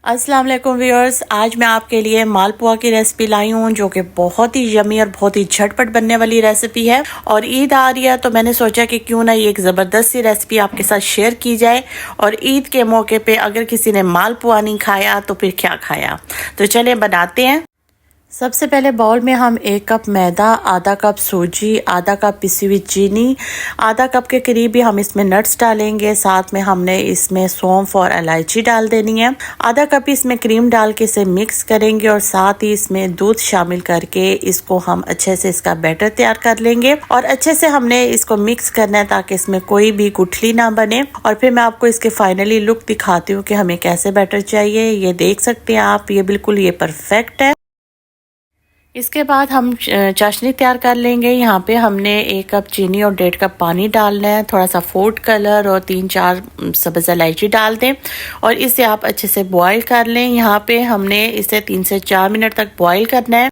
अस्सलाम वालेकुम व्यूअर्स, आज मैं आपके लिए मालपुआ की रेसिपी लाई हूँ जो कि बहुत ही यमी और बहुत ही झटपट बनने वाली रेसिपी है। और ईद आ रही है तो मैंने सोचा कि क्यों ना ये एक ज़बरदस्त सी रेसिपी आपके साथ शेयर की जाए। और ईद के मौके पे अगर किसी ने मालपुआ नहीं खाया तो फिर क्या खाया। तो चलें बनाते हैं। सबसे पहले बाउल में हम 1 कप मैदा, आधा कप सूजी, आधा कप पिसी हुई चीनी, आधा कप के करीब भी हम इसमें नट्स डालेंगे। साथ में हमने इसमें सौंफ और इलायची डाल देनी है। आधा कप इसमें क्रीम डाल के इसे मिक्स करेंगे और साथ ही इसमें दूध शामिल करके इसको हम अच्छे से इसका बैटर तैयार कर लेंगे। और अच्छे से हमने इसको मिक्स करना है ताकि इसमें कोई भी गुठली ना बने। और फिर मैं आपको इसके फाइनली लुक दिखाती हूँ कि हमें कैसे बैटर चाहिए। ये देख सकते हैं आप, ये बिल्कुल ये परफेक्ट है। इसके बाद हम चाशनी तैयार कर लेंगे। यहाँ पे हमने 1 कप चीनी और 1.5 कप पानी डालना है। थोड़ा सा फूड कलर और 3-4 सब्ज़ इलायची डाल दें और इसे आप अच्छे से बॉईल कर लें। यहाँ पे हमने इसे 3 से 4 मिनट तक बॉईल करना है।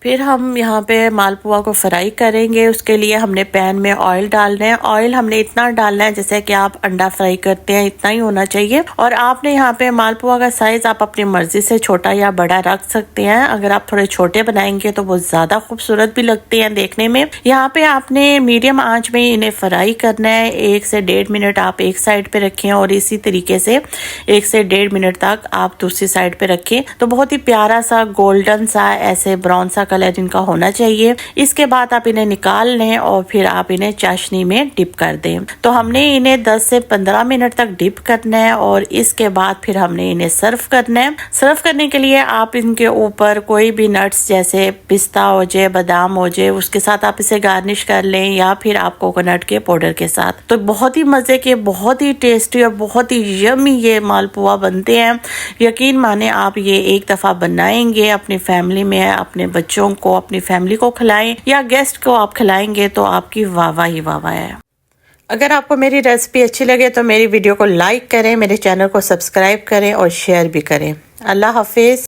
फिर हम यहाँ पे मालपुआ को फ्राई करेंगे। उसके लिए हमने पैन में ऑयल डालना है। ऑयल हमने इतना डालना है जैसे कि आप अंडा फ्राई करते हैं, इतना ही होना चाहिए। और आपने यहाँ पे मालपुआ का साइज आप अपनी मर्जी से छोटा या बड़ा रख सकते हैं। अगर आप थोड़े छोटे बनाएंगे तो वो ज्यादा खूबसूरत भी लगते हैं देखने में। यहाँ पे आपने मीडियम आंच में इन्हें फ्राई करना है। 1 से 1.5 मिनट आप एक साइड पे रखें और इसी तरीके से 1 से 1.5 मिनट तक आप दूसरी साइड पे रखें। तो बहुत ही प्यारा सा गोल्डन सा ऐसे ब्राउन सा कलर इनका होना चाहिए। इसके बाद आप इन्हें निकाल लें और फिर आप इन्हें चाशनी में डिप कर दें। तो हमने इन्हें 10 से 15 मिनट तक डिप करना है और इसके बाद फिर हमने इन्हें सर्व करना है। सर्व करने के लिए आप इनके ऊपर कोई भी नट्स जैसे पिस्ता हो जाए, बादाम हो जाए, उसके साथ आप इसे गार्निश कर लें या फिर आप कोकोनट के पाउडर के साथ। तो बहुत ही मजे के, बहुत ही टेस्टी और बहुत ही यमी ये मालपुआ बनते हैं। यकीन माने आप ये एक दफा बनाएंगे अपनी फैमिली में, अपने बच्चों को, अपनी फैमिली को खिलाएं या गेस्ट को आप खिलाएंगे तो आपकी वाह ही वाह है। अगर आपको मेरी रेसिपी अच्छी लगे तो मेरी वीडियो को लाइक करें, मेरे चैनल को सब्सक्राइब करें और शेयर भी करें। अल्लाह हाफिज।